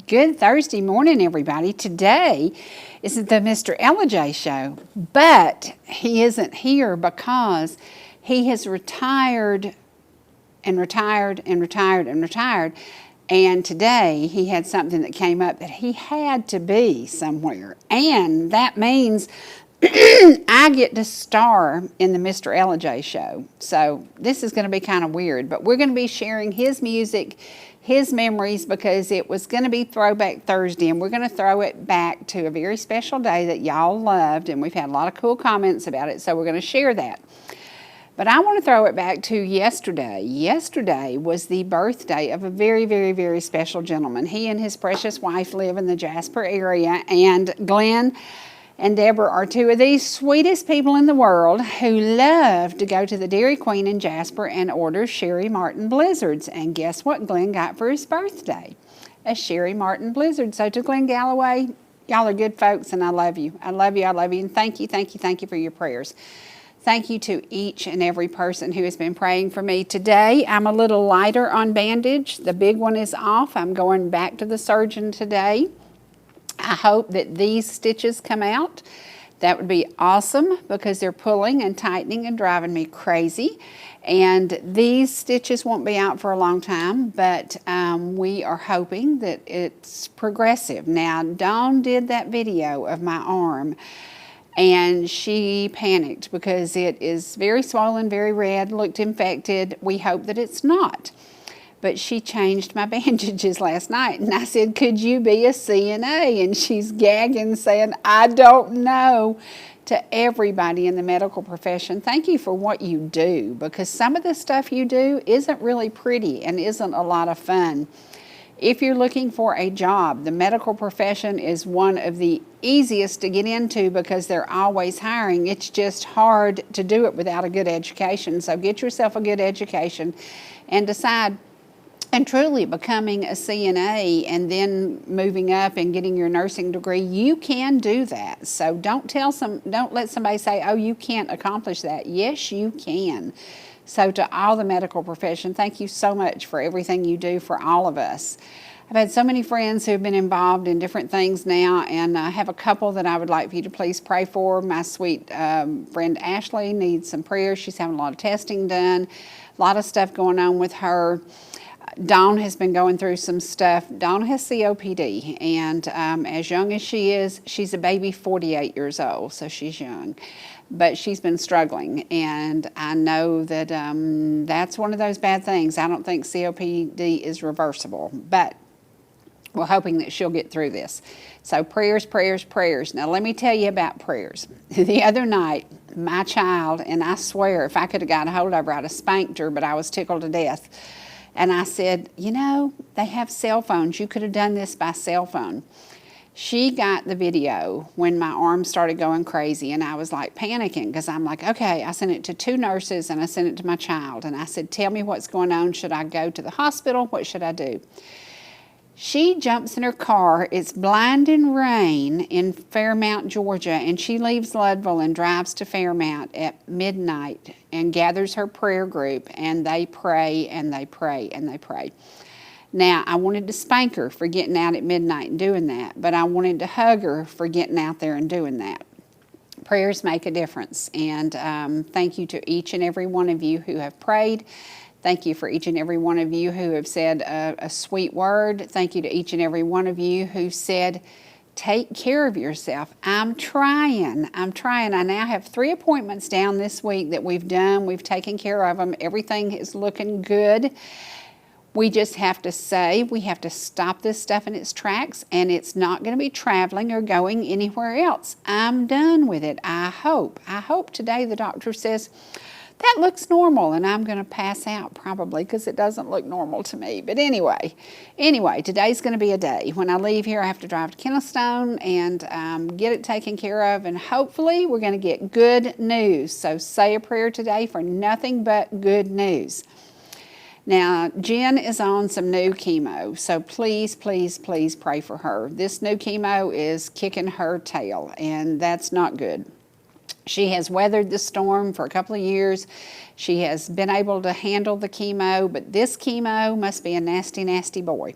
Good Thursday morning, everybody. Today is the Mr. Ellijay show, but he isn't here because he has retired and retired and retired and retired. And today he had something that came up that he had to be somewhere. And that means I get to star in the Mr. Ellijay show. So this is going to be kind of weird, but we're going to be sharing his music, his memories, because it was going to be Throwback Thursday, and we're going to throw it back to a very special day that y'all loved, and we've had a lot of cool comments about it, so we're going to share that. But I want to throw it back to yesterday. Yesterday was the birthday of a very, very, very special gentleman. He and his precious wife live in the Jasper area, and Glenn and Deborah are two of the sweetest people in the world who love to go to the Dairy Queen in Jasper and order Sherry Martin Blizzards. And guess what Glenn got for his birthday? A Sherry Martin Blizzard. So to Glenn Galloway, y'all are good folks, and I love you. I love you, I love you, and thank you, thank you, thank you for your prayers. Thank you to each and every person who has been praying for me. Today, I'm a little lighter on bandage. The big one is off. I'm going back to the surgeon today. I hope that these stitches come out. That would be awesome because they're pulling and tightening and driving me crazy. And these stitches won't be out for a long time, but we are hoping that it's progressive. Now, Dawn did that video of my arm, and she panicked because it is very swollen, very red, looked infected. We hope that it's not. But she changed my bandages last night, and I said, could you be a CNA? And she's gagging, saying, I don't know. To everybody in the medical profession, thank you for what you do, because some of the stuff you do isn't really pretty and isn't a lot of fun. If you're looking for a job, the medical profession is one of the easiest to get into because they're always hiring. It's just hard to do it without a good education. So get yourself a good education and decide. And truly becoming a CNA and then moving up and getting your nursing degree, you can do that. So don't let somebody say, oh, you can't accomplish that. Yes, you can. So to all the medical profession, thank you so much for everything you do for all of us. I've had so many friends who have been involved in different things now, and I have a couple that I would like for you to please pray for. My sweet friend Ashley needs some prayers. She's having a lot of testing done, a lot of stuff going on with her. Dawn has been going through some stuff. Dawn has COPD, and as young as she is, she's a baby 48 years old, so she's young. But she's been struggling, and I know that that's one of those bad things. I don't think COPD is reversible, but we're hoping that she'll get through this. So prayers, prayers, prayers. Now let me tell you about prayers. The other night, my child, and I swear if I could have got a hold of her, I'd have spanked her, but I was tickled to death. And I said, you know, they have cell phones. You could have done this by cell phone. She got the video when my arm started going crazy, and I was like panicking because I'm like, okay, I sent it to 2 nurses and I sent it to my child. And I said, tell me what's going on. Should I go to the hospital? What should I do? She jumps in her car. It's blinding rain in Fairmount, Georgia, and she leaves Leadville and drives to Fairmount at midnight and gathers her prayer group, and they pray and they pray and they pray. Now, I wanted to spank her for getting out at midnight and doing that, but I wanted to hug her for getting out there and doing that. Prayers make a difference, and thank you to each and every one of you who have prayed. Thank you for each and every one of you who have said a sweet word. Thank you to each and every one of you who said, take care of yourself. I'm trying. I now have 3 appointments down this week that we've done. We've taken care of them. Everything is looking good. We just have to say, we have to stop this stuff in its tracks, and it's not going to be traveling or going anywhere else. I'm done with it, I hope. I hope today the doctor says, that looks normal, and I'm going to pass out probably because it doesn't look normal to me. But anyway, today's going to be a day. When I leave here, I have to drive to Canton and get it taken care of, and hopefully we're going to get good news. So say a prayer today for nothing but good news. Now, Jen is on some new chemo, so please, please, please pray for her. This new chemo is kicking her tail, and that's not good. She has weathered the storm for a couple of years. She has been able to handle the chemo, but this chemo must be a nasty, nasty boy.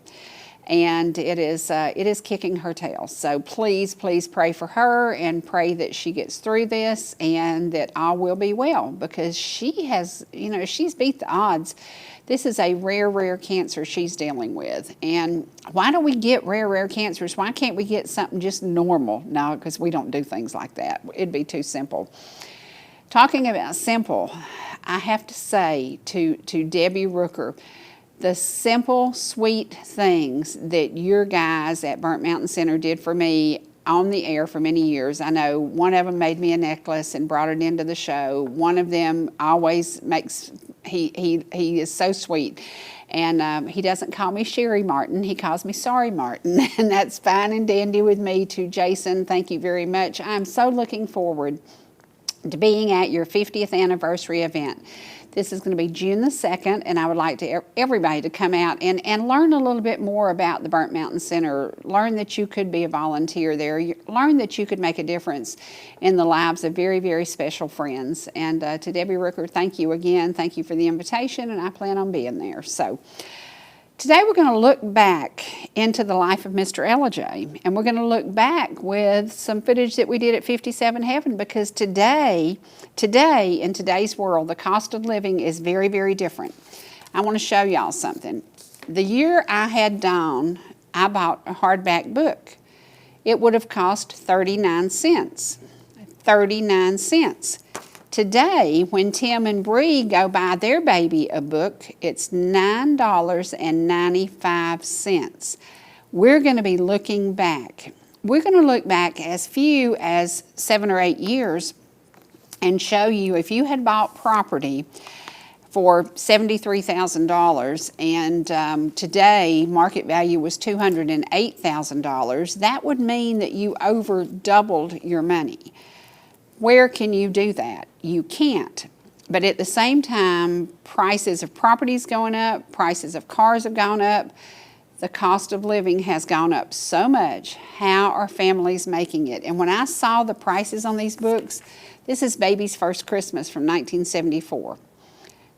and it is kicking her tail. So please pray for her and pray that she gets through this and that all will be well, because she has, she's beat the odds. This is a rare cancer she's dealing with. And why do we get rare cancers? Why can't we get something just normal? No, because we don't do things like that. It'd be too simple. Talking about simple, I have to say to Debbie Rooker, the simple, sweet things that your guys at Burnt Mountain Center did for me on the air for many years. I know one of them made me a necklace and brought it into the show. One of them always makes, he is so sweet. And he doesn't call me Sherry Martin, he calls me Sorry Martin. And that's fine and dandy with me. To Jason, thank you very much. I'm so looking forward to being at your 50th anniversary event. This is going to be June the 2nd, and I would like everybody to come out and learn a little bit more about the Burnt Mountain Center. Learn that you could be a volunteer there. Learn that you could make a difference in the lives of very special friends. And to Debbie Rooker, thank you again. Thank you for the invitation, and I plan on being there. So today we're going to look back into the life of Mr. Ellijay, and we're going to look back with some footage that we did at 57 Heaven, because today, in today's world, the cost of living is very different. I want to show y'all something. The year I had Dawn, I bought a hardback book. It would have cost 39 cents. 39 cents. Today, when Tim and Bree go buy their baby a book, it's $9.95. We're going to be looking back. We're going to look back as few as 7 or 8 years and show you if you had bought property for $73,000 and today market value was $208,000, that would mean that you over doubled your money. Where can you do that? You can't. But at the same time, prices of properties going up, prices of cars have gone up, the cost of living has gone up so much. How are families making it? And when I saw the prices on these books, this is Baby's First Christmas from 1974.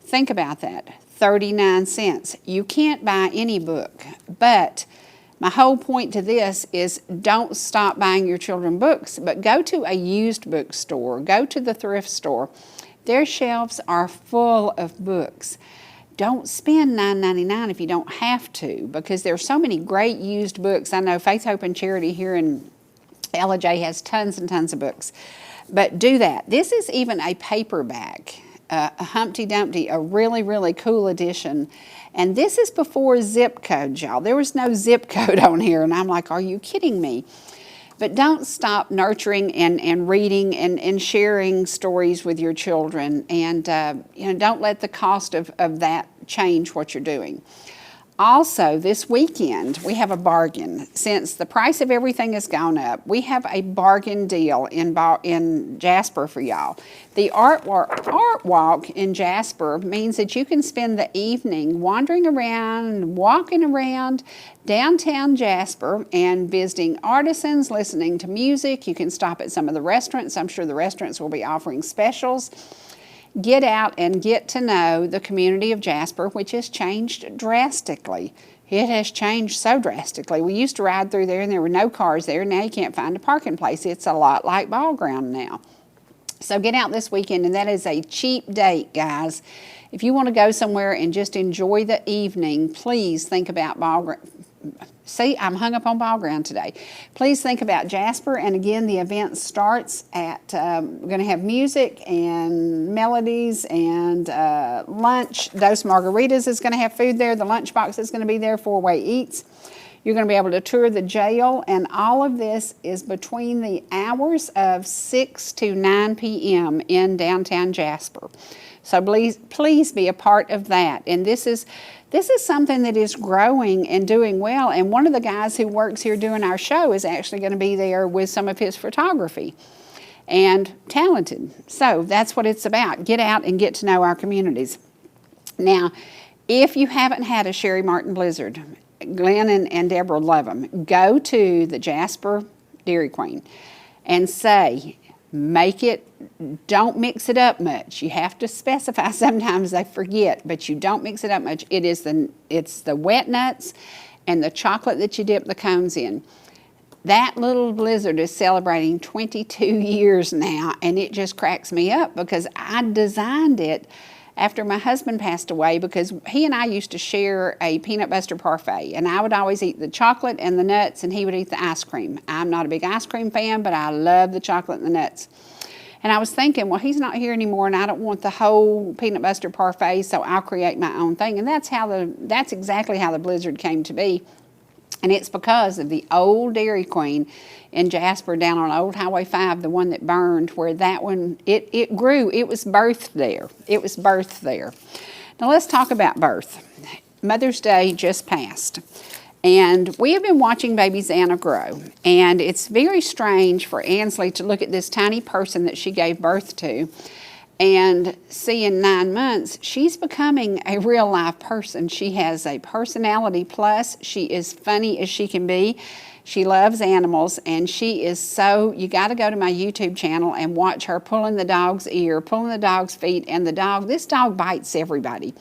Think about that, 39 cents. You can't buy any book, but my whole point to this is don't stop buying your children books, but go to a used bookstore, go to the thrift store. Their shelves are full of books. Don't spend $9.99 if you don't have to, because there are so many great used books. I know Faith, Hope, and Charity here in Ellijay has tons and tons of books, but do that. This is even a paperback, a Humpty Dumpty, a really cool edition. And this is before zip code, y'all. There was no zip code on here, and I'm like, are you kidding me? But don't stop nurturing and reading and sharing stories with your children. And don't let the cost of that change what you're doing. Also, this weekend, we have a bargain. Since the price of everything has gone up, we have a bargain deal in Jasper for y'all. The art walk in Jasper means that you can spend the evening wandering around, walking around downtown Jasper and visiting artisans, listening to music. You can stop at some of the restaurants. I'm sure the restaurants will be offering specials. Get out and get to know the community of Jasper, which has changed drastically. It has changed so drastically. We used to ride through there and there were no cars there. Now you can't find a parking place. It's a lot like Ball Ground now. So get out this weekend, and that is a cheap date, guys. If you want to go somewhere and just enjoy the evening, please think about Ball Ground. See, I'm hung up on Ball Ground today. Please think about Jasper, and again, the event starts at, we're going to have music and melodies and lunch. Dos Margaritas is going to have food there. The lunchbox is going to be there, 4-way eats. You're going to be able to tour the jail, and all of this is between the hours of 6 to 9 p.m. in downtown Jasper. So please be a part of that. And this is something that is growing and doing well. And one of the guys who works here doing our show is actually going to be there with some of his photography, and talented. So that's what it's about. Get out and get to know our communities. Now, if you haven't had a Sherry Martin Blizzard, Glenn and Deborah love them. Go to the Jasper Dairy Queen and say, make it, don't mix it up much. You have to specify. Sometimes they forget, but you don't mix it up much. It's the wet nuts and the chocolate that you dip the cones in. That little blizzard is celebrating 22 years now, and it just cracks me up because I designed it after my husband passed away, because he and I used to share a peanut butter parfait, and I would always eat the chocolate and the nuts, and he would eat the ice cream. I'm not a big ice cream fan, but I love the chocolate and the nuts. And I was thinking, well, he's not here anymore, and I don't want the whole peanut butter parfait, so I'll create my own thing. And that's exactly how the blizzard came to be. And it's because of the old Dairy Queen in Jasper down on Old Highway 5, the one that burned, where that one, it grew. It was birthed there. It was birthed there. Now let's talk about birth. Mother's Day just passed. And we have been watching baby Xana grow. And it's very strange for Ansley to look at this tiny person that she gave birth to and see in 9 months, she's becoming a real life person. She has a personality plus. She is funny as she can be. She loves animals, and she is so, you got to go to my YouTube channel and watch her pulling the dog's ear, pulling the dog's feet, and this dog bites everybody.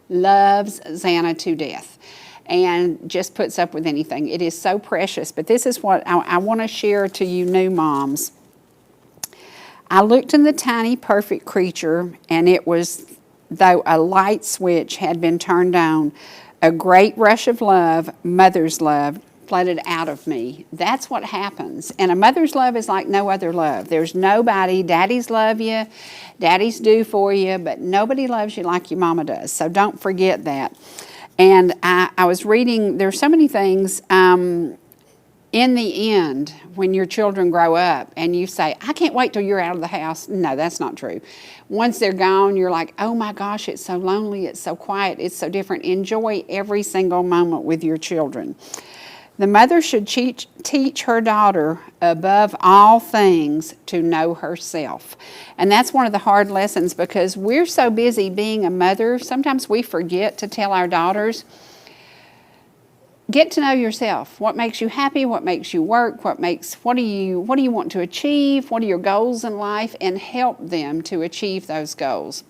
Loves Xana to death and just puts up with anything. It is so precious, but this is what I want to share to you new moms. I looked in the tiny, perfect creature, and it was, though a light switch had been turned on, a great rush of love, mother's love, flooded out of me. That's what happens. And a mother's love is like no other love. There's nobody. Daddies love you. Daddies do for you, but nobody loves you like your mama does. So don't forget that. And I was reading, there's so many things. In the end, when your children grow up and you say, I can't wait till you're out of the house. No, that's not true. Once they're gone, you're like, oh my gosh, it's so lonely, it's so quiet, it's so different. Enjoy every single moment with your children. The mother should teach her daughter, above all things, to know herself. And that's one of the hard lessons, because we're so busy being a mother, sometimes we forget to tell our daughters, get to know yourself. What makes you happy? What makes you work? What do you want to achieve? What are your goals in life? And help them to achieve those goals.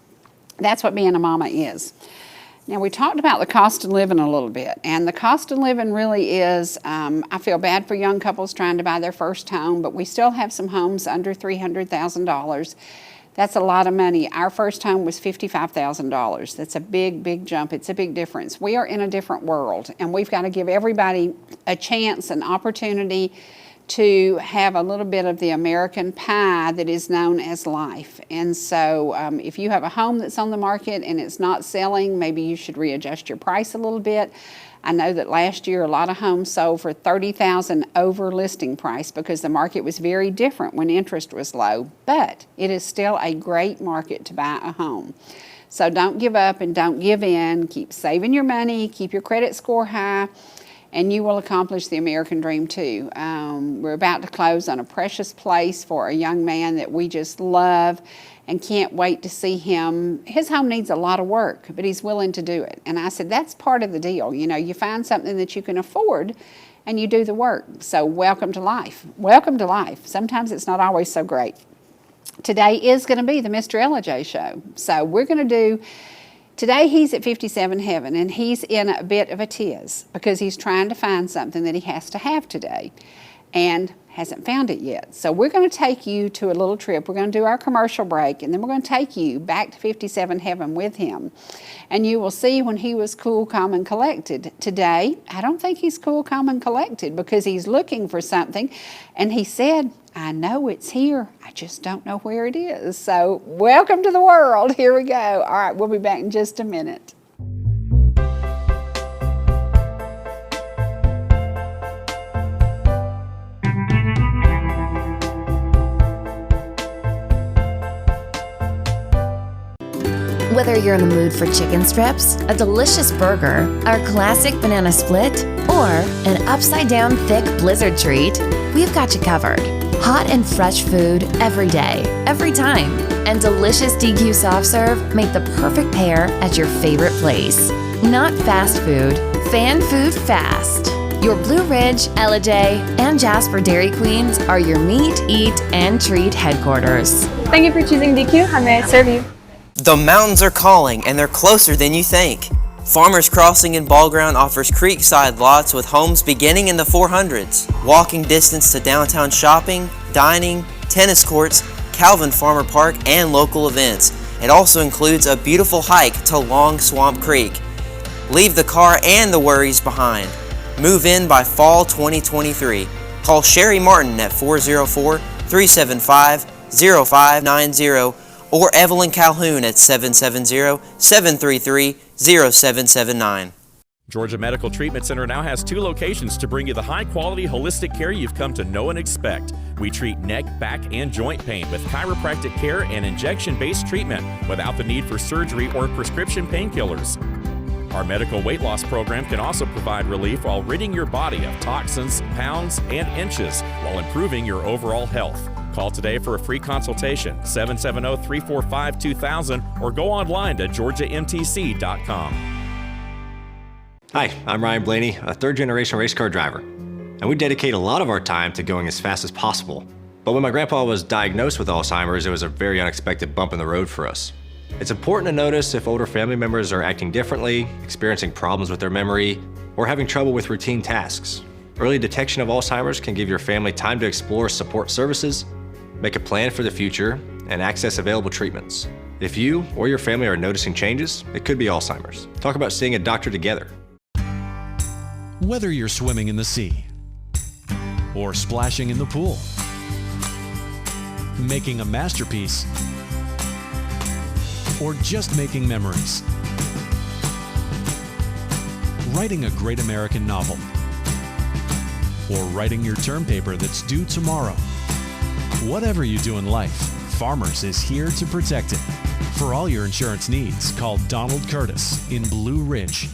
That's what being a mama is. Now, we talked about the cost of living a little bit, and the cost of living really is, I feel bad for young couples trying to buy their first home, but we still have some homes under $300,000. That's a lot of money. Our first home was $55,000. That's a big, big jump. It's a big difference. We are in a different world, and we've got to give everybody a chance, an opportunity to have a little bit of the American pie that is known as life. And so if you have a home that's on the market and it's not selling, maybe you should readjust your price a little bit. I know that last year a lot of homes sold for $30,000 over listing price because the market was very different when interest was low, but it is still a great market to buy a home. So don't give up and don't give in. Keep saving your money, keep your credit score high, and you will accomplish the American dream too. We're about to close on a precious place for a young man that we just love and can't wait to see him. His home needs a lot of work, but he's willing to do it. And I said, that's part of the deal. You know, you find something that you can afford and you do the work. So welcome to life. Welcome to life. Sometimes it's not always so great. Today is going to be the Mr. Ellijay show. So we're going to do, today he's at 57 Heaven, and he's in a bit of a tiz because he's trying to find something that he has to have today and hasn't found it yet. So we're going to take you to a little trip. We're going to do our commercial break, and then we're going to take you back to 57 Heaven with him. And you will see when he was cool, calm, and collected. Today, I don't think he's cool, calm, and collected because he's looking for something. And he said, I know it's here. I just don't know where it is. So welcome to the world. Here we go. All right, we'll be back in just a minute. Whether you're in the mood for chicken strips, a delicious burger, our classic banana split, or an upside-down thick blizzard treat, we've got you covered. Hot and fresh food every day, every time, and delicious DQ soft serve make the perfect pair at your favorite place. Not fast food, fan food fast. Your Blue Ridge, Ellijay, and Jasper Dairy Queens are your meet, eat, and treat headquarters. Thank you for choosing DQ. How may I serve you? The mountains are calling, and they're closer than you think. Farmers Crossing in Ballground offers creekside lots with homes beginning in the 400s. Walking distance to downtown shopping, dining, tennis courts, Calvin Farmer Park, and local events. It also includes a beautiful hike to Long Swamp Creek. Leave the car and the worries behind. Move in by fall 2023. Call Sherry Martin at 404-375-0590 or Evelyn Calhoun at 770-733-0779. Georgia Medical Treatment Center now has 2 locations to bring you the high-quality holistic care you've come to know and expect. We treat neck, back, and joint pain with chiropractic care and injection-based treatment without the need for surgery or prescription painkillers. Our medical weight loss program can also provide relief while ridding your body of toxins, pounds, and inches while improving your overall health. Call today for a free consultation, 770-345-2000, or go online to georgiamtc.com. Hi, I'm Ryan Blaney, a third-generation race car driver, and we dedicate a lot of our time to going as fast as possible. But when my grandpa was diagnosed with Alzheimer's, it was a very unexpected bump in the road for us. It's important to notice if older family members are acting differently, experiencing problems with their memory, or having trouble with routine tasks. Early detection of Alzheimer's can give your family time to explore support services, make a plan for the future, and access available treatments. If you or your family are noticing changes, it could be Alzheimer's. Talk about seeing a doctor together. Whether you're swimming in the sea or splashing in the pool, making a masterpiece, or just making memories, writing a great American novel, or writing your term paper that's due tomorrow. Whatever you do in life, Farmers is here to protect it. For all your insurance needs, call Donald Curtis in Blue Ridge.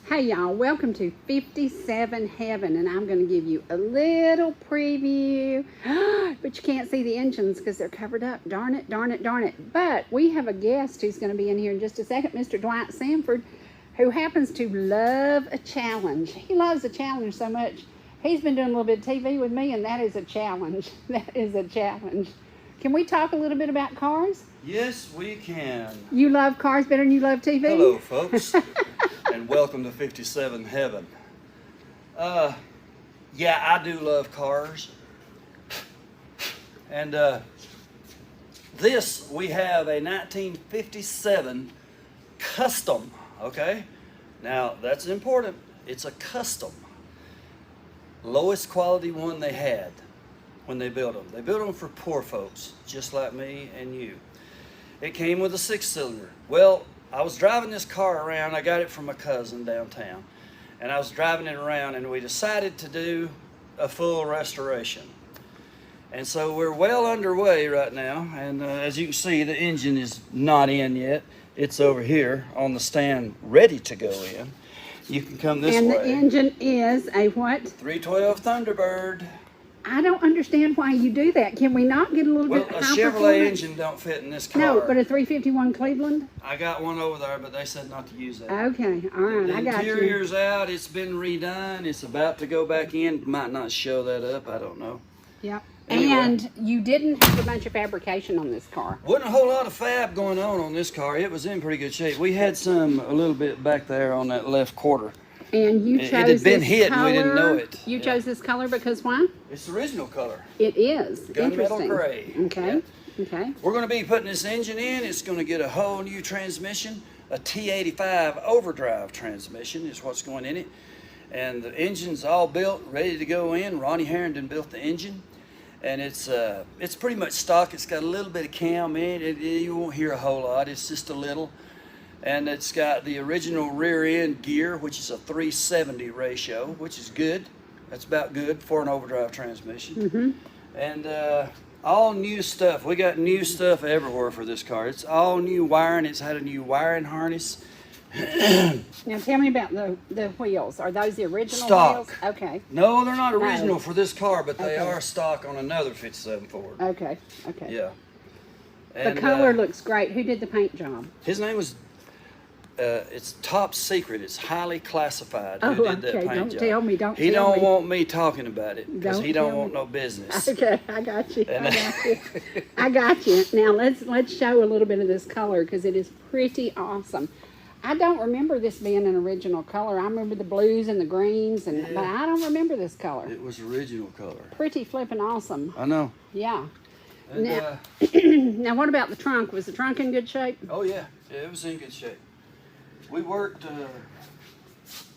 Hey y'all, welcome to 57 Heaven, and I'm going to give you a little preview, but you can't see the engines because they're covered up. Darn it, darn it, darn it. But we have a guest who's going to be in here in just a second, Mr. Dwight Sanford, who happens to love a challenge. He loves a challenge so much. He's been doing a little bit of TV with me, and that is a challenge. That is a challenge. Can we talk a little bit about cars? Yes, we can. You love cars better than you love TV? Hello, folks, and welcome to 57 Heaven. Yeah, I do love cars. And this, we have a 1957 custom, okay? Now, that's important. It's a custom. Lowest quality one they had when they built them. They built them for poor folks, just like me and you. It came with a 6-cylinder. Well, I was driving this car around. I got it from a cousin downtown. And I was driving it around, and we decided to do a full restoration. And so we're well underway right now. And as you can see, the engine is not in yet. It's over here on the stand, ready to go in. You can come this way. And the engine is a what? 312 Thunderbird. I don't understand why you do that. Can we not get a little bit Well, a high Chevrolet performance? engine don't fit in this car. No, but a 351 Cleveland? I got one over there, but they said not to use that. Okay, all right, The I got you. interior's out. It's been redone. It's about to go back in. Might not show that up. I don't know. Yep. Anyway. And you didn't have a bunch of fabrication on this car. Wasn't a whole lot of fab going on this car. It was in pretty good shape. We had some a little bit back there on that left quarter. And you It chose had been this hit color. and we didn't know it. You Yeah. chose this color because why? It's the original color. It is. Gunmetal Interesting. gray. Okay. Okay. We're going to be putting this engine in. It's going to get a whole new transmission. A T85 overdrive transmission is what's going in it. And the engine's all built, ready to go in. Ronnie Harrington built the engine. And it's pretty much stock. It's got a little bit of cam in it. You won't hear a whole lot. It's just a little. And it's got the original rear end gear, which is a 370 ratio, which is good. That's about good for an overdrive transmission. Mm-hmm. And all new stuff. We got new stuff everywhere for this car. It's all new wiring. It's had a new wiring harness. Now tell me about the wheels. Are those the original Stock. wheels? Okay. No, they're not No. original for this car, but they Okay. are stock on another 57 Ford. Okay. Okay. Yeah. The And, color looks great. Who did the paint job? His name was it's top secret. It's highly classified. Oh, Who did that okay. paint Don't job? tell me. Don't He tell don't me. want me talking about it because he Don't don't tell want me. no business. Okay, I got you. And- I got you. I got you. Now let's show a little bit of this color because it is pretty awesome. I don't remember this being an original color. I remember the blues and the greens, and but I don't remember this color. It was original color. Pretty flippin' awesome. I know. Yeah. And, Now- Now, what about the trunk? Was the trunk in good shape? oh yeah, it was in good shape. We worked.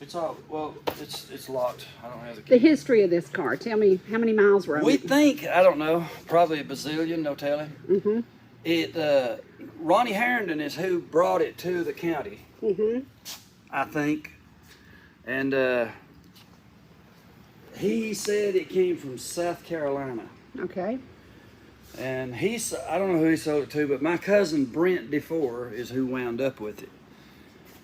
It's locked. I don't have the key. The history of this car. Tell me how many miles were on We it. think, I don't know, probably a bazillion, no telling. Mm-hmm. It, Ronnie Harrington is who brought it to the county, Mm-hmm. I think. And he said it came from South Carolina. Okay. And I don't know who he sold it to, but my cousin Brent DeFore is who wound up with it.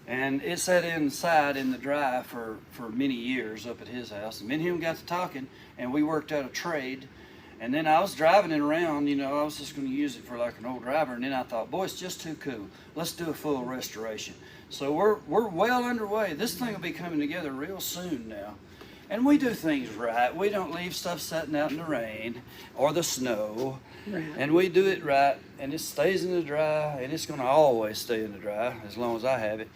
And it sat inside in the drive for many years up at his house. And me and him got to talking, and we worked out a trade. And then I was driving it around, you know, I was just going to use it for like an old driver. And then I thought, boy, it's just too cool. Let's do a full restoration. So we're well underway. This thing will be coming together real soon now. And we do things right. We don't leave stuff sitting out in the rain or the snow. Right. And we do it right, and it stays in the dry, and it's going to always stay in the dry as long as I have it.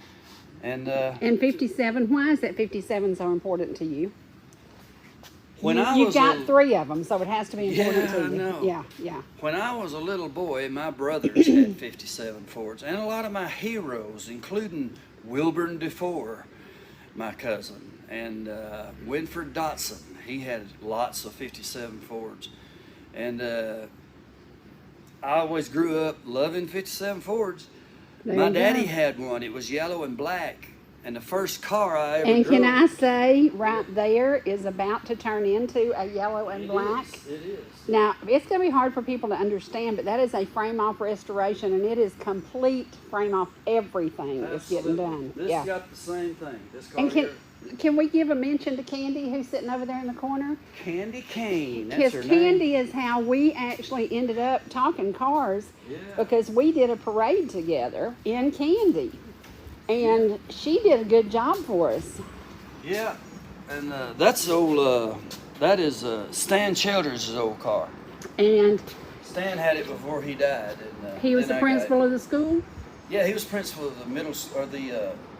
And And 57, why is that 57 so important to you? when I You've was got a, 3 of them, so it has to be important Yeah, to you. I know. Yeah, yeah. when I was a little boy, my brothers had 57 Fords, and a lot of my heroes, including Wilburn DeFore, my cousin, and Winford Dotson. He had lots of 57 Fords, and I always grew up loving 57 Fords. There My you go. daddy had one. It was yellow and black, and the first car I ever And drove. can I say, right there is about to turn into a yellow and black. It is. Now, it's going to be hard for people to understand, but that is a frame-off restoration, and it is complete frame-off everything is getting done. This Yeah. got the same thing. This car And here. can we give a mention to Candy, who's sitting over there in the corner? Candy Cane. That's Because her name. Candy is how we actually ended up talking cars, Yeah. because we did a parade together in Candy, and she did a good job for us. Yeah, and that's old. That is Stan Childers' old car. And Stan had it before he died. And, he was then the I got principal it. of the school. Yeah, he was principal of the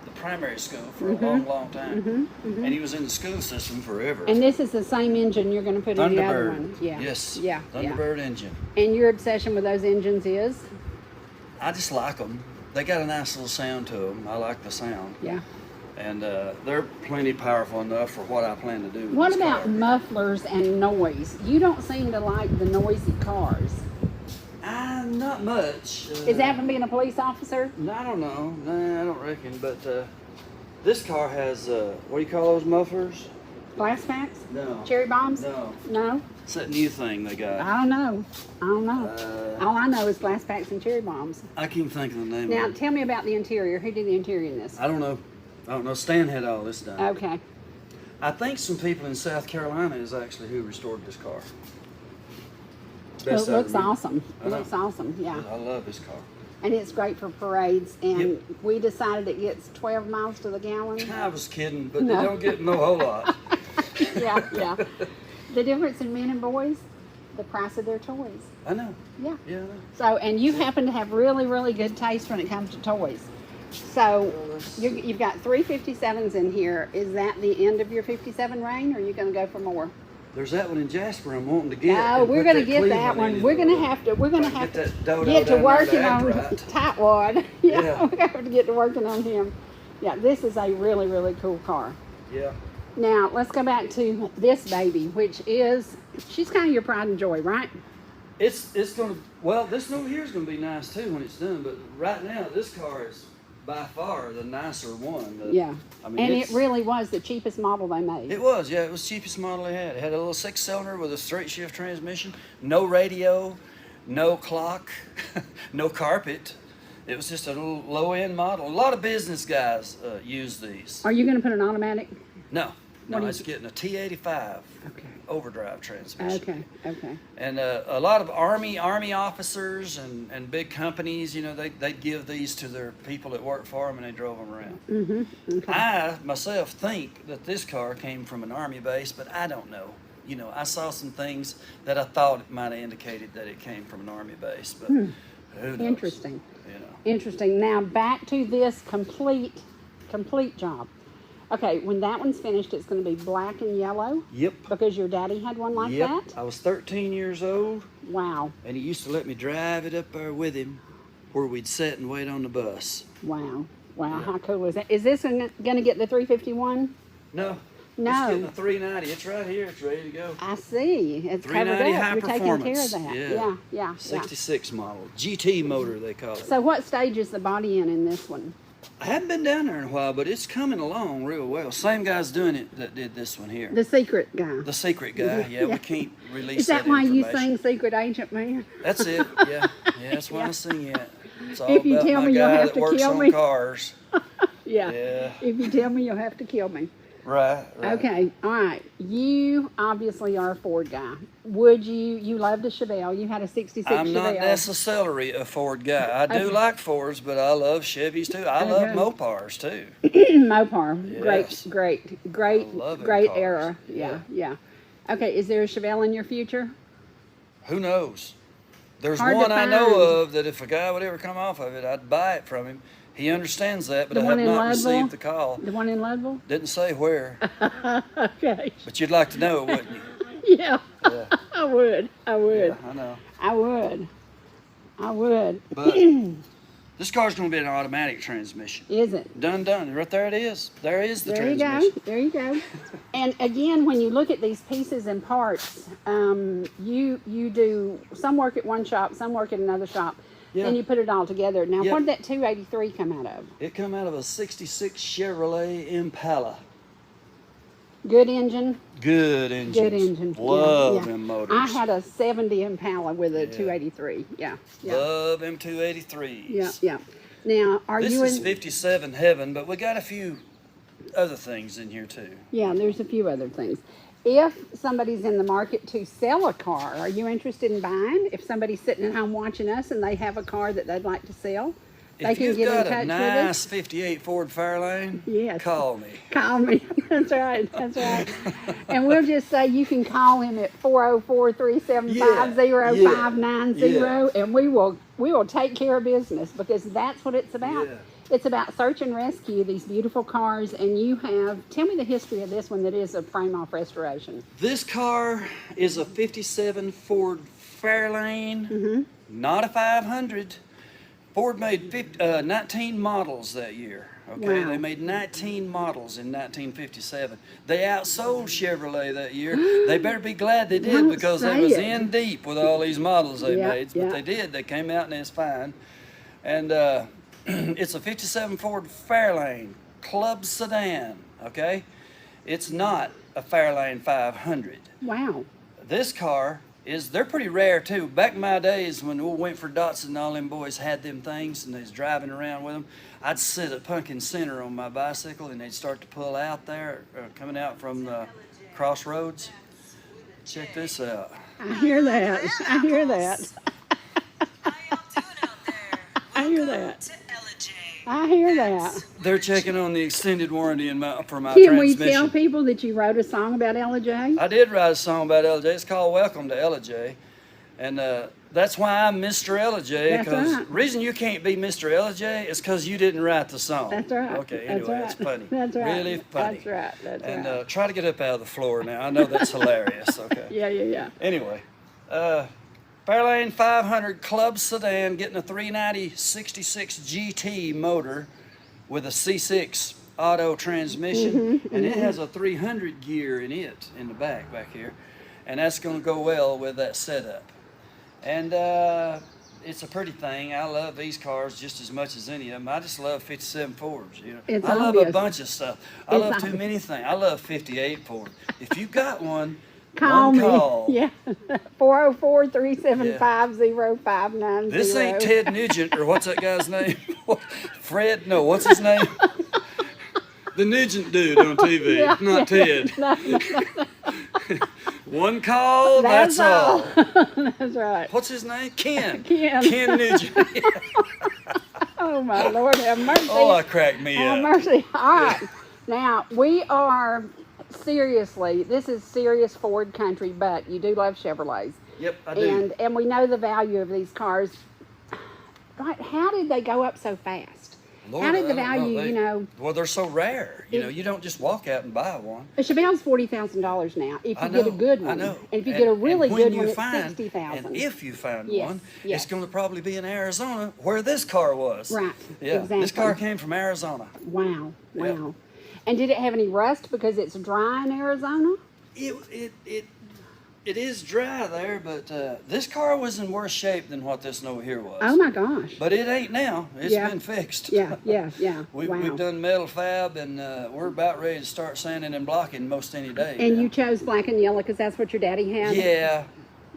the primary school for a long time, and he was in the school system forever. And this is the same engine you're going to put in the other Thunderbird. one. Yeah. Yes. Yeah. Yeah. Thunderbird engine. And your obsession with those engines is? I just like them. They got a nice little sound to them. I like the sound. Yeah. And they're plenty powerful enough for what I plan to do with What this about car. mufflers and noise? You don't seem to like the noisy cars. Not much. Is that from being a police officer? I don't know. Nah, I don't reckon. But this car has, what do you call those mufflers? Glass packs? No. Cherry bombs? No. No? It's that new thing they got. I don't know. I don't know. All I know is glass packs and cherry bombs. I can't think of the name Now, of it. tell me about the interior. Who did the interior in this? I don't know. I don't know. Stan had all this done. Okay. I think some people in South Carolina is actually who restored this car. Well, Best it I looks remember. awesome. I It know. looks awesome, yeah. I love this car. And it's great for parades. And Yep. we decided it gets 12 miles to the gallon. I was kidding, but No. they don't get no whole lot. Yeah, yeah. The difference in men and boys, the price of their toys. I know. Yeah. Yeah, I know. So, and you happen to have really, really good taste when it comes to toys. So, you've got 3 57s in here. Is that the end of your 57 reign, or are you going to go for more? There's that one in Jasper I'm wanting to get. No, and we're put going to get that Cleveland one. in We're it. going to have to. We're going to If I have get to that dodo get to down there working to act on right. Tightwad. Yeah, Yeah. we're going to have to get to working on him. Yeah, this is a really, really cool car. Yeah. Now let's go back to this baby, which is she's kind of your pride and joy, right? It's gonna, well, this new here's gonna be nice too when it's done, but right now this car is by far the nicer one. Yeah. I mean, And it it's- really was the cheapest model they made. It was, yeah, it was the cheapest model they had. It had a little 6-cylinder with a straight shift transmission, no radio, no clock, no carpet. It was just a little low end model. A lot of business guys use these. Are you going to put an automatic? No, No, it's getting a T85 overdrive transmission. Okay. And a lot of Army officers and big companies, you know, they give these to their people that work for them, and they drove them around. I myself think that this car came from an Army base, but I don't know. You know, I saw some things that I thought might have indicated that it came from an Army base, but who knows? Interesting. You know. Interesting. Now back to this complete job. Okay, when that one's finished, it's going to be black and yellow? Yep. Because your daddy had one like that? I was 13 years old. Wow. And he used to let me drive it up there with him where we'd sit and wait on the bus. Wow. How cool is that? Is this going to get the 351? No. No. It's getting a 390. It's right here. It's ready to go. I see. It's covered 390 up. high You're taking care of performance. that. Yeah. 66 model. GT motor, they call it. So what stage is the body in this one? I haven't been down there in a while, but it's coming along real well. Same guy's doing it that did this one here. The secret guy. The secret guy. Yeah, we can't release Is that that why you information. sing Secret Agent Man? That's it. Yeah. That's why I sing it. It's all If you about tell my me, you'll guy have that to works kill on me. cars. Yeah. Yeah. If you tell me, you'll have to kill me. Right. Okay, all right. You obviously are a Ford guy. Would you loved a Chevelle. You had a 66 I'm Chevelle. not necessarily a Ford guy. I do like Fords, but I love Chevys too. I love Mopars too. Mopar. Yes. Great love them cars. era. Yeah. Okay, is there a Chevelle in your future? Who knows? There's Hard to one I know find. of that if a guy would ever come off of it, I'd buy it from him. He understands that, but The I one have in not Leadville? received the call. The one in Leadville? Didn't say where, Okay. but you'd like to know it, wouldn't you? Yeah. Yeah. I would. Yeah, I know. I would. But this car's going to be an automatic transmission. Is it? Done. Right there it is. There is the There you transmission. go. There you go. And again, when you look at these pieces and parts, you do some work at one shop, some work at another shop, Yeah. and you put it all together. Now, Yep. where did that 283 come out of? It come out of a 66 Chevrolet Impala. Good engine. Good engines. Good engine. Love yeah. them motors. I had a 70 Impala with a 283. Yeah. Love them 283s. Yeah. Now, are This you is in? 57 heaven, but we got a few other things in here too. Yeah, there's a few other things. If somebody's in the market to sell a car, are you interested in buying? If somebody's sitting at home watching us and they have a car that they'd like to sell, they If can you've get got in touch a with nice us. 58 Ford Fairlane, Yes. call me. Call me. That's right. And we'll just say you can call him at 404-375-0590, and we will take care of business, because that's what it's about. Yeah. It's about search and rescue these beautiful cars, and tell me the history of this one that is a frame-off restoration. This car is a 57 Ford Fairlane, not a 500. Ford made 19 models that year. Okay, Wow. They made 19 models in 1957. They outsold Chevrolet that year. They better be glad they did, Don't because they say was it. in deep with all these models they Yeah, made. But yeah. they did. They came out and it's fine. And it's a 57 Ford Fairlane Club Sedan. Okay, it's not a Fairlane 500. Wow. This car they're pretty rare too. Back in my days when we went for Dotson and all them boys had them things and they was driving around with them, I'd sit at Pumpkin Center on my bicycle and they'd start to pull out there, coming out from the crossroads. Check this out. I hear that. I hear that. I hear that. I hear that. They're checking on the extended warranty for my Can we transmission. tell people that you wrote a song about Ellijay? I did write a song about Ellijay. It's called Welcome to Ellijay. And that's why I'm Mr. Ellijay, That's because right. the reason you can't be Mr. Ellijay is because you didn't write the song. That's right. Okay, That's anyway, right. it's funny. That's right. Really funny. That's right. That's And right. try to get up out of the floor now. I know that's hilarious. Okay. Yeah. Anyway, Fairlane 500 Club Sedan getting a 390 66 GT motor with a C6 auto transmission, and it has a 300 gear in it in the back here, and that's going to go well with that setup. And it's a pretty thing. I love these cars just as much as any of them. I just love 57 Fords. You know, It's I love obvious. a bunch of stuff. I It's love too obvious. many things. I love 58 Ford. If you got one, Call one me. call. Yeah. 404-375-0590. This ain't Ted Nugent, or what's that guy's name? Fred? No, what's his name? the Nugent dude on TV, Yeah, not Ted. No, One call, that's all. that's right. What's his name? Ken. Ken. Nugent. Oh my Lord, have mercy. Oh, that cracked me Have up. mercy. All right. Now, we are, seriously, this is serious Ford country, but you do love Chevrolets. Yep, I do. And we know the value of these cars. Right, how did they go up so fast? Lord, how did the I don't value, know. Well, they're so rare. You don't just walk out and buy one. a Chevelle's $40,000 now. If I you know, get a good one. I know. And if you get a really when good you one, it's find, $60,000. And if you find Yes, one, yes. it's going to probably be in Arizona, where this car was. Right, Yeah, exactly. this car came from Arizona. Wow, wow. Yep. And did it have any rust because it's dry in Arizona? It is dry there, but this car was in worse shape than what this over here was. Oh my gosh. But it ain't now. It's Yeah. been fixed. Yeah. We've Wow. done metal fab, and we're about ready to start sanding and blocking most any day. And now. you chose black and yellow because that's what your daddy had? Yeah,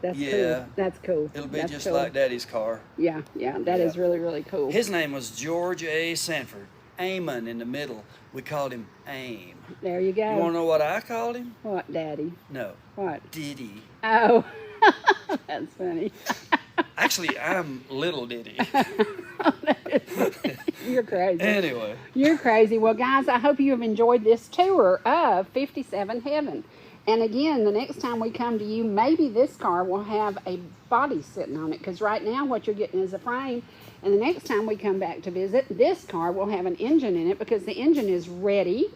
That's yeah. cool. That's cool. it'll be That's just cool. like Daddy's car. Yeah, that is really, really cool. His name was George A. Sanford. Amon in the middle. We called him Aim. There you go. You want to know what I called him? What, Daddy? No. What? Diddy. Oh, that's funny. Actually, I'm Little Diddy. You're crazy. Anyway. You're crazy. Well, guys, I hope you have enjoyed this tour of 57 Heaven. And again, the next time we come to you, maybe this car will have a body sitting on it, because right now what you're getting is a frame. And the next time we come back to visit, this car will have an engine in it, because the engine is ready.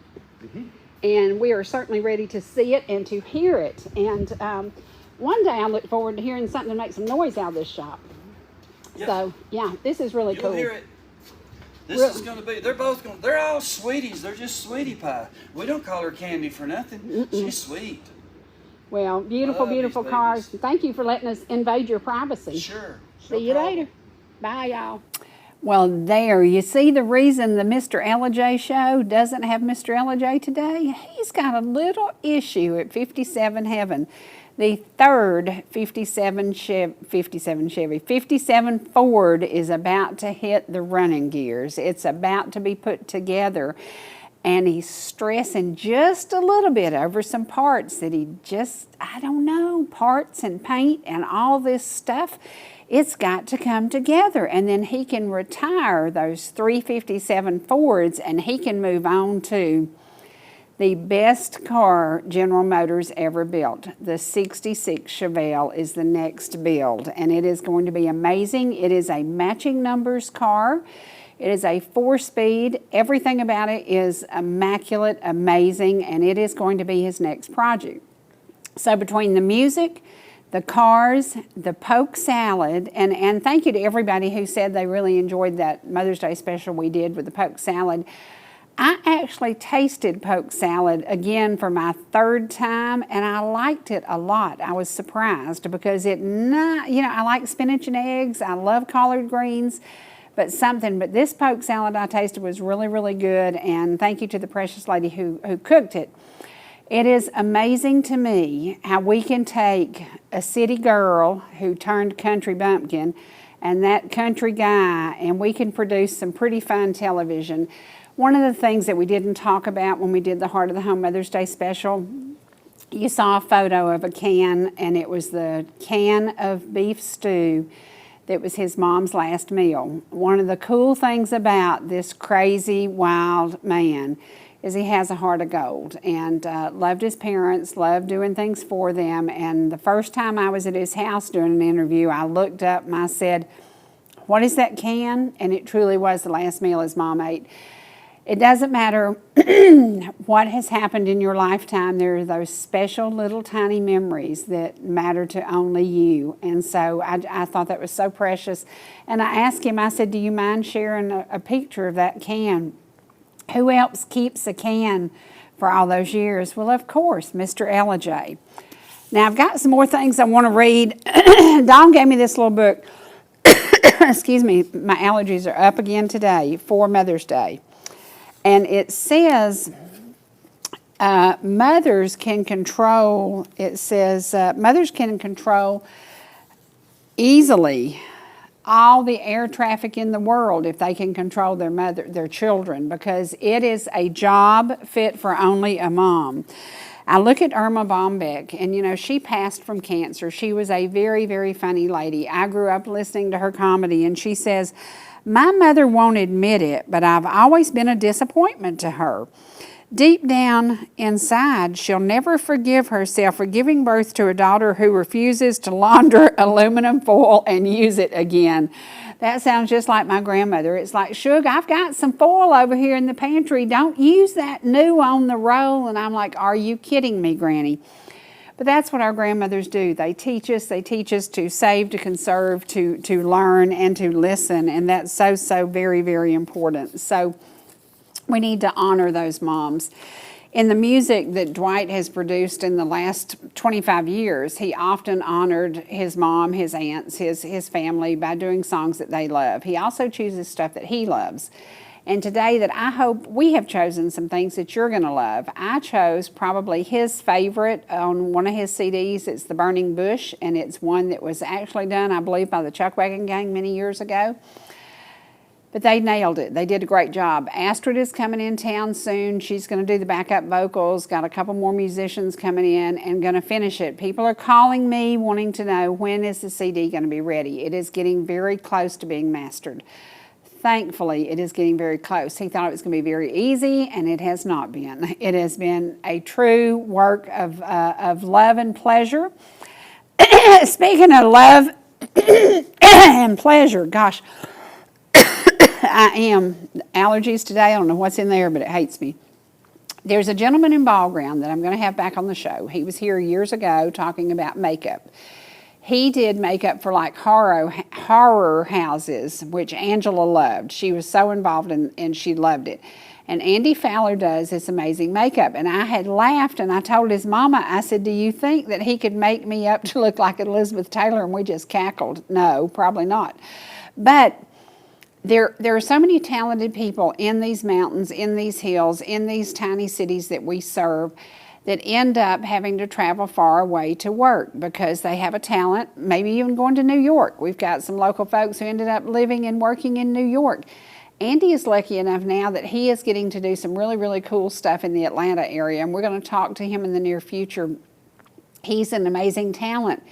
And we are certainly ready to see it and to hear it. And one day I look forward to hearing something to make some noise out of this shop. Yep. So, yeah, this is really You'll cool. hear it. This Real- is going to be, they're all sweeties. They're just sweetie pie. We don't call her Candy for nothing. She's sweet. Well, beautiful, Love these beautiful babies. cars. Thank you for letting us invade your privacy. Sure. See you later. Bye, y'all. Well, there, you see the reason the Mr. Ellijay show doesn't have Mr. Ellijay today? He's got a little issue at 57 Heaven. The third 57 Ford is about to hit the running gears. It's about to be put together. And he's stressing just a little bit over some parts that he just, I don't know, parts and paint and all this stuff. It's got to come together, and then he can retire those 357 Fords, and he can move on to the best car General Motors ever built. The 66 Chevelle is the next build, and it is going to be amazing. It is a matching numbers car. It is a 4-speed. Everything about it is immaculate, amazing, and it is going to be his next project. So between the music, the cars, the poke salad, and thank you to everybody who said they really enjoyed that Mother's Day special we did with the poke salad. I actually tasted poke salad again for my third time, and I liked it a lot. I was surprised because I like spinach and eggs. I love collard greens. But this poke salad I tasted was really, really good, and thank you to the precious lady who cooked it. It is amazing to me how we can take a city girl who turned country bumpkin and that country guy, and we can produce some pretty fun television. One of the things that we didn't talk about when we did the Heart of the Home Mother's Day special, you saw a photo of a can, and it was the can of beef stew that was his mom's last meal. One of the cool things about this crazy, wild man is he has a heart of gold, and loved his parents, loved doing things for them. And the first time I was at his house doing an interview, I looked up and I said, "What is that can?" And it truly was the last meal his mom ate. It doesn't matter what has happened in your lifetime, there are those special little tiny memories that matter to only you. And so I thought that was so precious. And I asked him, I said, "Do you mind sharing a picture of that can?" Who else keeps a can for all those years? Well, of course, Mr. Ellijay. Now, I've got some more things I want to read. Dawn gave me this little book. Excuse me, my allergies are up again today for Mother's Day. And it says, mothers can control easily all the air traffic in the world if they can control their children, because it is a job fit for only a mom. I look at Irma Bombeck, and you know, she passed from cancer. She was a very, very funny lady. I grew up listening to her comedy, and she says, "My mother won't admit it, but I've always been a disappointment to her. Deep down inside, she'll never forgive herself for giving birth to a daughter who refuses to launder aluminum foil and use it again." That sounds just like my grandmother. It's like, "Sugar, I've got some foil over here in the pantry. Don't use that new on the roll." And I'm like, "Are you kidding me, Granny?" But that's what our grandmothers do. They teach us to save, to conserve, to learn, and to listen. And that's so very, very important. So we need to honor those moms. In the music that Dwight has produced in the last 25 years, he often honored his mom, his aunts, his family by doing songs that they love. He also chooses stuff that he loves. And today that I hope we have chosen some things that you're going to love. I chose probably his favorite on one of his CDs. It's The Burning Bush, and it's one that was actually done, I believe, by the Chuckwagon Gang many years ago. But they nailed it. They did a great job. Astrid is coming in town soon. She's going to do the backup vocals, got a couple more musicians coming in, and going to finish it. People are calling me wanting to know, when is the CD going to be ready? It is getting very close to being mastered. Thankfully, it is getting very close. He thought it was going to be very easy, and it has not been. It has been a true work of love and pleasure. Speaking of love and pleasure, gosh, I am. Allergies today, I don't know what's in there, but it hates me. There's a gentleman in Ball Ground that I'm going to have back on the show. He was here years ago talking about makeup. He did makeup for like horror houses, which Angela loved. She was so involved and she loved it. And Andy Fowler does this amazing makeup. And I had laughed and I told his mama, I said, "Do you think that he could make me up to look like Elizabeth Taylor?" And we just cackled. No, probably not. But there are so many talented people in these mountains, in these hills, in these tiny cities that we serve, that end up having to travel far away to work because they have a talent, maybe even going to New York. We've got some local folks who ended up living and working in New York. Andy is lucky enough now that he is getting to do some really, really cool stuff in the Atlanta area, and we're going to talk to him in the near future. He's an amazing talent.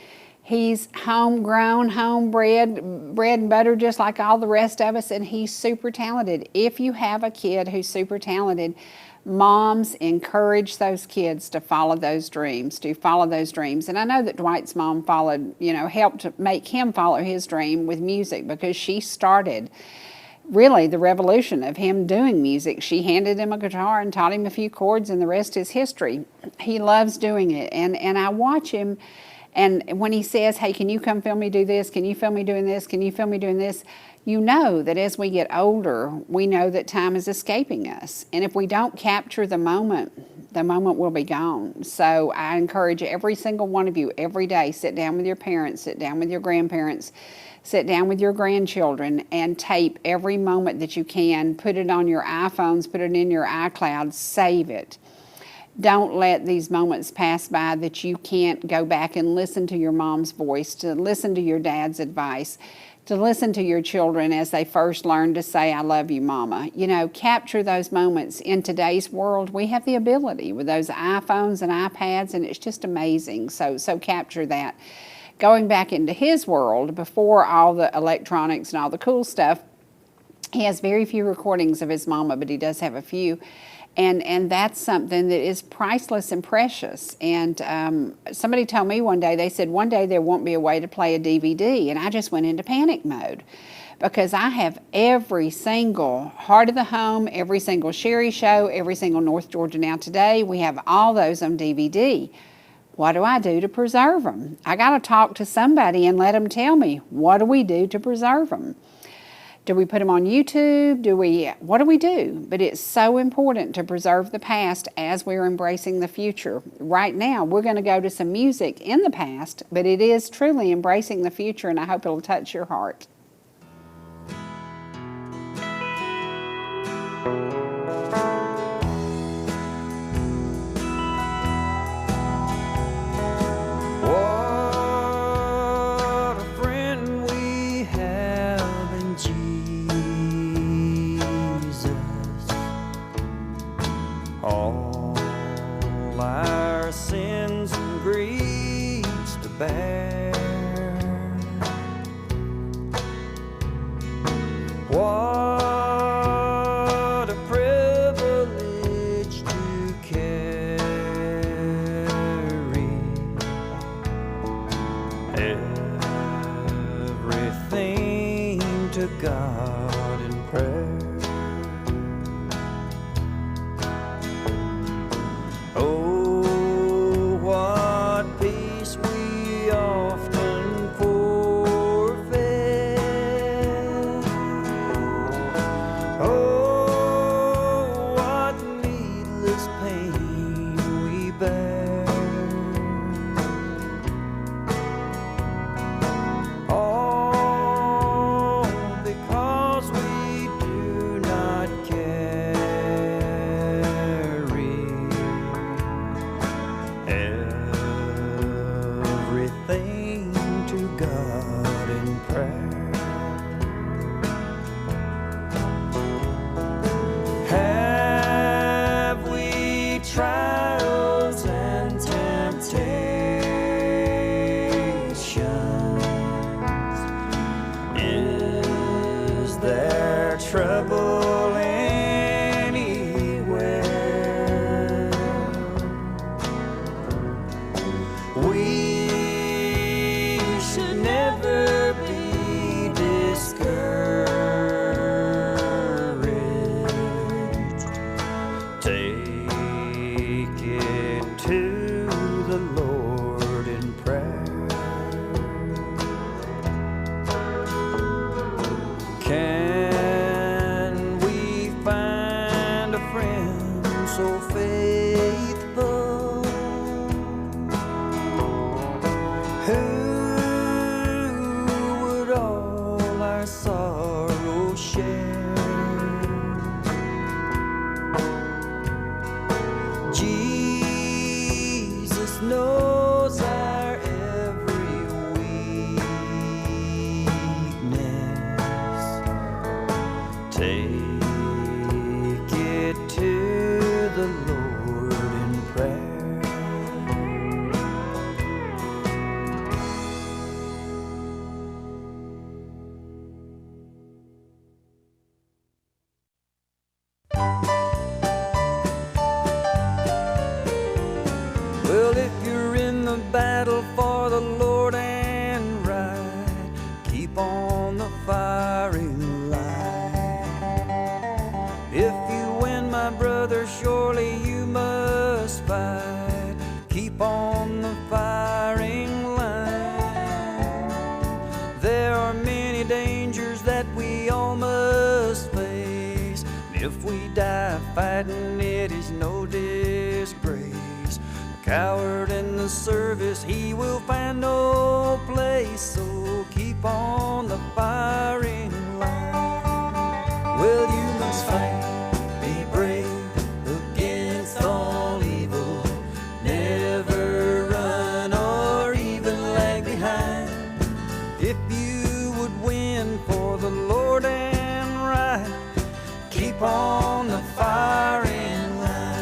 He's homegrown, homebred, bread and butter just like all the rest of us, and he's super talented. If you have a kid who's super talented, moms, encourage those kids to follow those dreams, And I know that Dwight's mom helped make him follow his dream with music, because she started really the revolution of him doing music. She handed him a guitar and taught him a few chords, and the rest is history. He loves doing it, and I watch him. And when he says, "Hey, can you come film me do this? Can you film me doing this? Can you film me doing this?" You know that as we get older, we know that time is escaping us. And if we don't capture the moment will be gone. So I encourage every single one of you every day, sit down with your parents, sit down with your grandparents, sit down with your grandchildren, and tape every moment that you can. Put it on your iPhones, put it in your iCloud, save it. Don't let these moments pass by that you can't go back and listen to your mom's voice, to listen to your dad's advice, to listen to your children as they first learn to say, "I love you, Mama." Capture those moments. In today's world, we have the ability with those iPhones and iPads, and it's just amazing. So capture that. Going back into his world, before all the electronics and all the cool stuff, he has very few recordings of his mama, but he does have a few. And that's something that is priceless and precious. And somebody told me one day, they said, "One day there won't be a way to play a DVD." And I just went into panic mode, because I have every single Heart of the Home, every single Sherry Show, every single North Georgia Now Today. We have all those on DVD. What do I do to preserve them? I got to talk to somebody and let them tell me, what do we do to preserve them? Do we put them on YouTube? What do we do? But it's so important to preserve the past as we're embracing the future. Right now, we're going to go to some music in the past, but it is truly embracing the future, and I hope it'll touch your heart. What a friend we have. all our sins and griefs to bear. What a privilege to carry everything to God in prayer. Oh, what peace we often forfeit. Oh, what needless pain we bear. All because we do not carry everything to God in prayer. Have we trials and temptations? Is there trouble anywhere? We should never be discouraged. Take it to the Lord in prayer. Can we find a friend so faithful, who would all our sorrow share? Jesus knows our every weakness. Take it to the Lord in prayer. Well, if you're in the battle for the Lord and right, keep on the firing line. If you win, my brother, surely you must fight. Keep on the firing line. There are many dangers that we all must face. If we die fighting, it is no disgrace. A coward in the service, he will find no place. So keep on the firing line. Well, you must fight, be brave against all evil. Never run or even lag behind. If you would win for the Lord and right, keep on the firing line.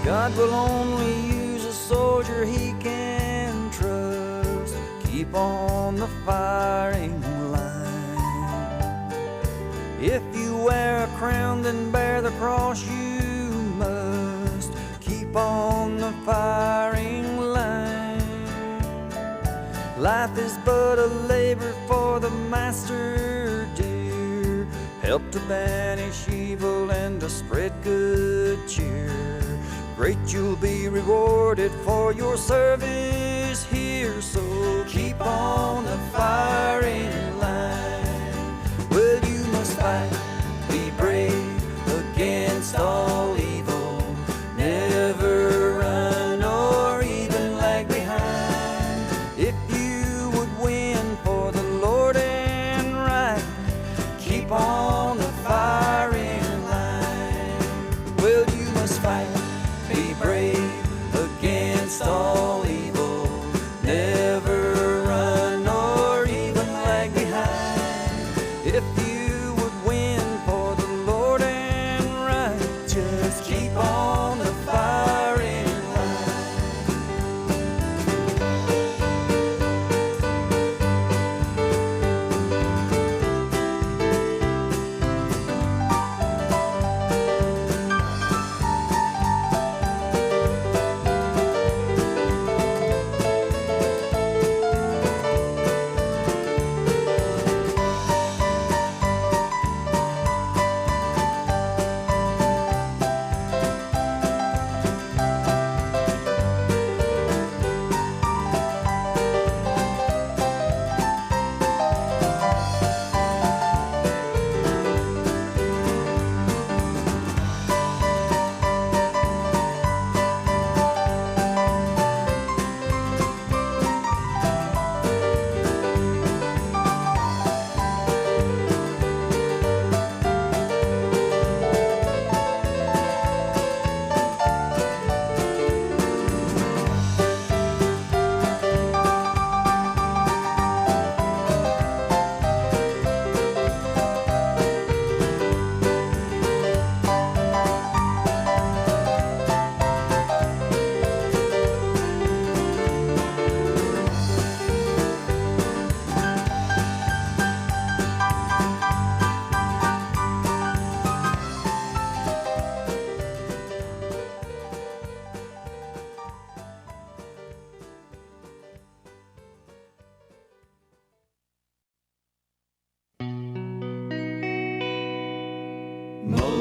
God will only use a soldier he can trust. Keep on the firing line. If you wear a crown, then bear the cross you must. Keep on the firing line. Life is but a labor for the master dear. Help to banish evil and to spread good cheer. Great you'll be rewarded for your service here. So keep on the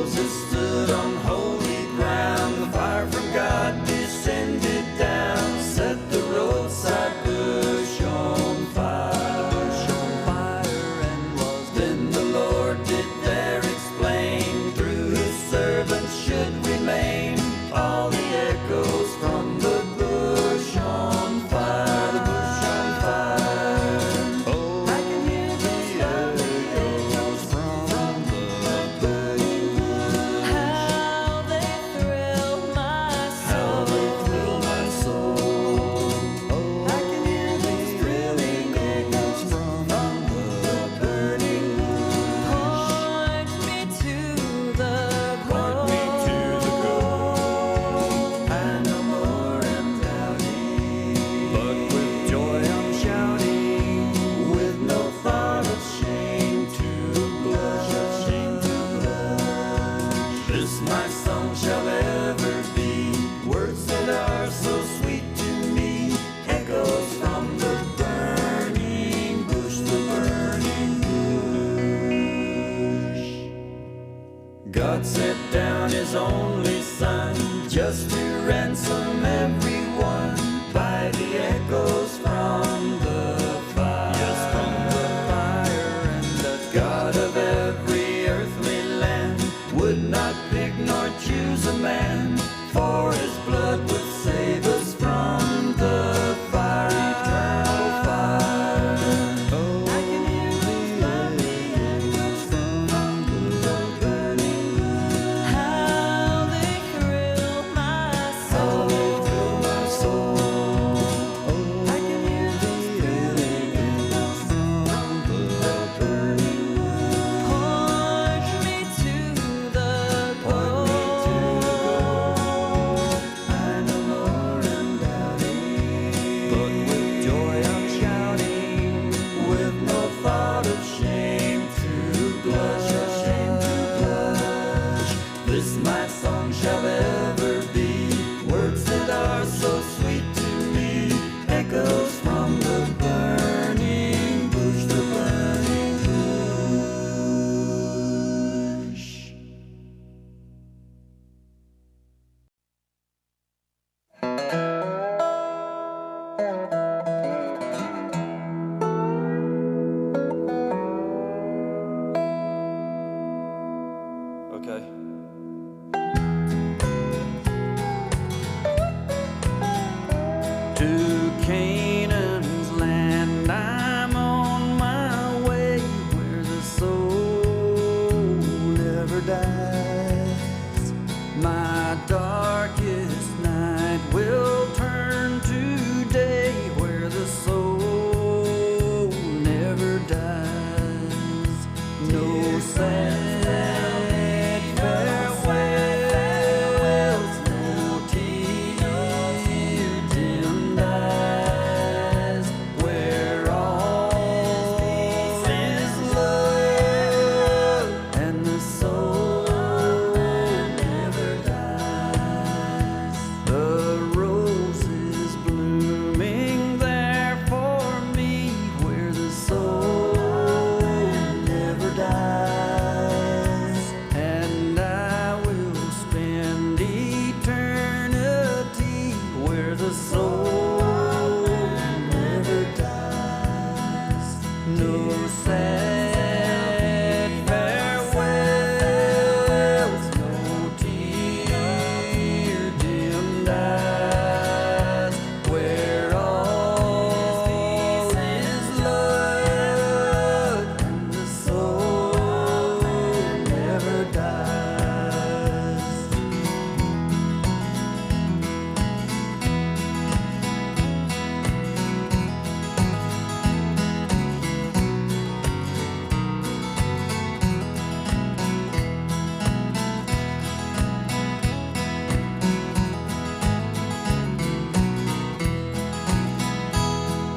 Moses stood on holy ground. The fire from God descended down, set the roadside bush on fire. And was then the Lord did there explain, through his servants should remain all the echoes from the bush on fire. The bush on fire. Oh, I can hear the echoes from the burning bush. How they thrill my How soul. they thrill my soul. Oh, I can hear these thrilling echoes from the burning bush. Point me to the Point me to the goal. I no more am doubting, but with joy I'm shouting, with no thought of shame to blush. This my song shall ever be, words that are so sweet to me, echoes from the burning bush, the burning bush. God sent down his only son, just to ransom everyone, by the echoes from the fire. Yes, from the fire. And the God of every earthly land would not pick nor choose a man, for his blood would save us from the fire, eternal fire. Oh, I can hear those lovely echoes from the burning bush. how they thrill my How soul. they thrill my soul. Oh, I can hear those thrilling echoes from the burning bush. Point me to the Point me to the goal. goal. I no more am doubting, but with joy I'm shouting, with no thought of shame to blush, ashamed to blush. This my song shall ever be, words that are so sweet to me, echoes from the burning bush, the burning bush. Okay. To Canaan's land I'm on my way, where the soul never dies. My darkest night will turn to day, where the soul never dies. No sad farewells, no tear-dimmed eyes, where all is love and the soul never dies. The rose is blooming there for me, where the soul never dies. And I will spend eternity where the soul never dies. No sad farewells, no tear-dimmed eyes, where all is love and the soul never dies.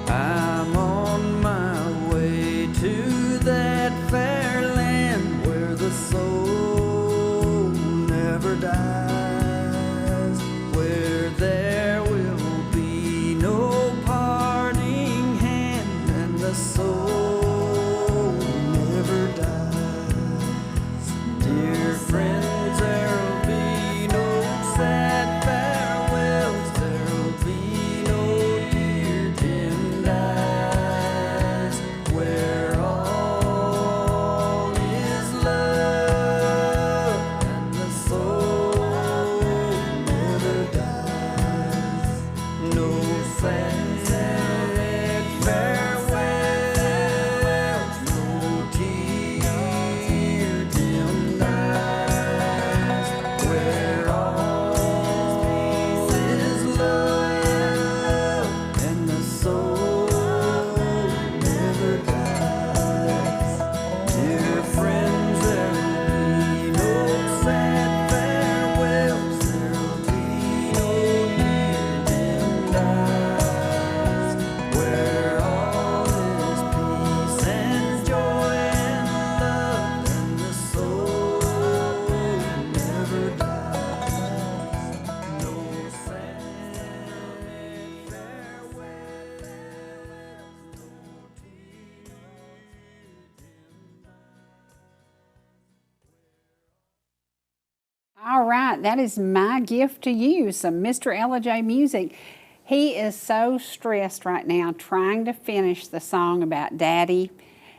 I'm on my way to that fair land where the soul never dies, where there will be no parting hand and the soul never dies. Dear friend, that is my gift to you, some Mr. Ellijay music. He is so stressed right now trying to finish the song about Daddy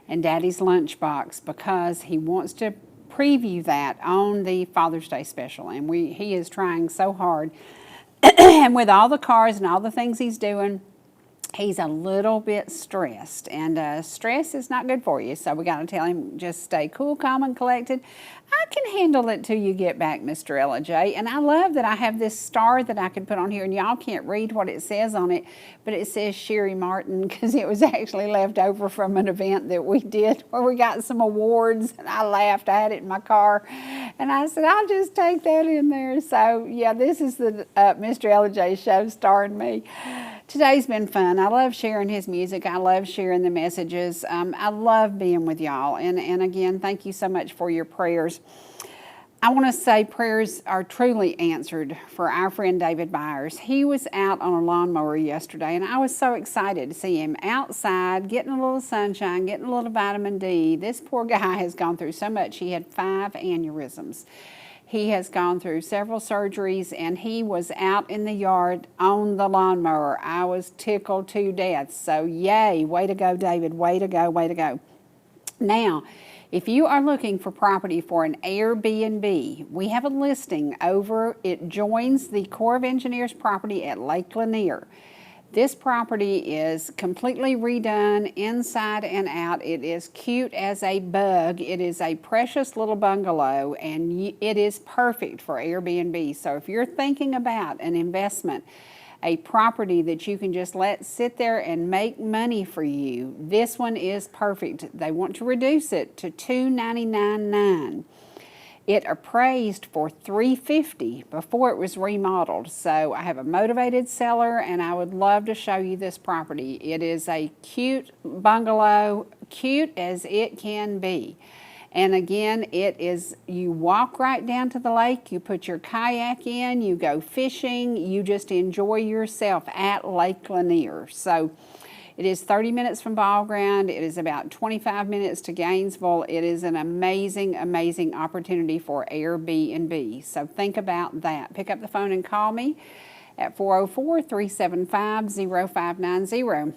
and Daddy's lunchbox because he wants to preview that on the Father's Day special. And he is trying so hard. And with all the cars and all the things he's doing, he's a little bit stressed, and stress is not good for you. So we got to tell him, just stay cool, calm, and collected. I can handle it till you get back, Mr. Ellijay. And I love that I have this star that I can put on here, and y'all can't read what it says on it, but it says Sherry Martin because it was actually left over from an event that we did where we got some awards, and I laughed. I had it in my car, and I said, I'll just take that in there. So, yeah, this is the Mr. Ellijay show starring me. Today's been fun. I love sharing his music. I love sharing the messages. I love being with y'all. And again, thank you so much for your prayers. I want to say prayers are truly answered for our friend David Byers. He was out on a lawnmower yesterday, and I was so excited to see him outside, getting a little sunshine, getting a little vitamin D. This poor guy has gone through so much. He had 5 aneurysms. He has gone through several surgeries, and he was out in the yard on the lawnmower. I was tickled to death. So yay, way to go, David, way to go, way to go. Now, if you are looking for property for an Airbnb, we have a listing over, it joins the Corps of Engineers property at Lake Lanier. This property is completely redone inside and out. It is cute as a bug. It is a precious little bungalow, and it is perfect for Airbnb. So if you're thinking about an investment, a property that you can just let sit there and make money for you, this one is perfect. They want to reduce it to $299,900. It appraised for $350 before it was remodeled. So I have a motivated seller, and I would love to show you this property. It is a cute bungalow, cute as it can be. And again, it is, you walk right down to the lake, you put your kayak in, you go fishing, you just enjoy yourself at Lake Lanier. So it is 30 minutes from Ball Ground. It is about 25 minutes to Gainesville. It is an amazing, amazing opportunity for Airbnb. So think about that. Pick up the phone and call me at 404-375-0590.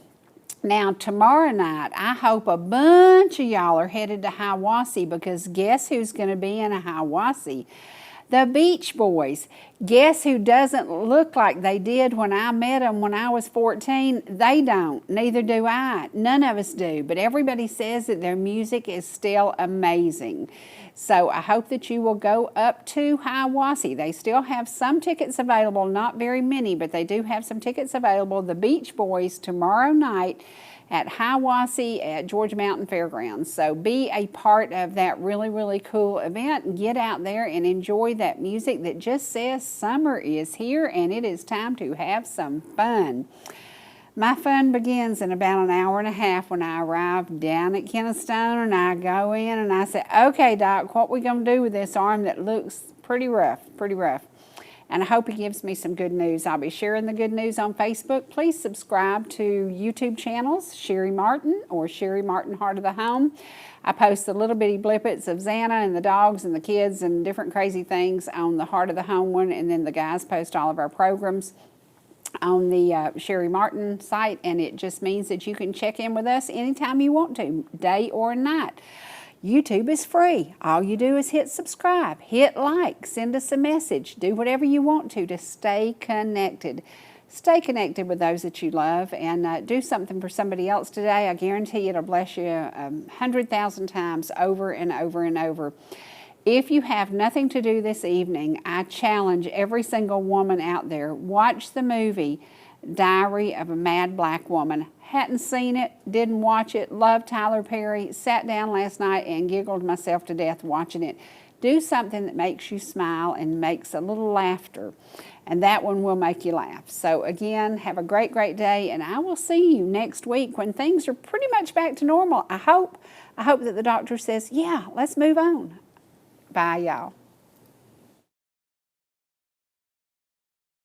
Now, tomorrow night, I hope a bunch of y'all are headed to Hiawassee, because guess who's going to be in a Hiawassee? The Beach Boys. Guess who doesn't look like they did when I met them when I was 14? They don't. Neither do I. None of us do. But everybody says that their music is still amazing. So I hope that you will go up to Hiawassee. They still have some tickets available, not very many, but they do have some tickets available. The Beach Boys tomorrow night at Hiawassee at Georgia Mountain Fairgrounds. So be a part of that really, really cool event, and get out there and enjoy that music that just says summer is here and it is time to have some fun. My fun begins in about an hour and a half when I arrive down at Kennestone, and I go in and I say, okay, Doc, what we going to do with this arm that looks pretty rough, And I hope he gives me some good news. I'll be sharing the good news on Facebook. Please subscribe to YouTube channels, Sherry Martin or Sherry Martin Heart of the Home. I post the little bitty blippets of Xana and the dogs and the kids and different crazy things on the Heart of the Home one, and then the guys post all of our programs on the Sherry Martin site, and it just means that you can check in with us anytime you want to, day or night. YouTube is free. All you do is hit subscribe, hit like, send us a message, do whatever you want to stay connected. Stay connected with those that you love, and do something for somebody else today. I guarantee it'll bless you 100,000 times over and over and over. If you have nothing to do this evening, I challenge every single woman out there, watch the movie Diary of a Mad Black Woman. Hadn't seen it, didn't watch it, loved Tyler Perry, sat down last night and giggled myself to death watching it. Do something that makes you smile and makes a little laughter, and that one will make you laugh. So again, have a great, great day, and I will see you next week when things are pretty much back to normal. I hope that the doctor says, yeah, let's move on. Bye, y'all.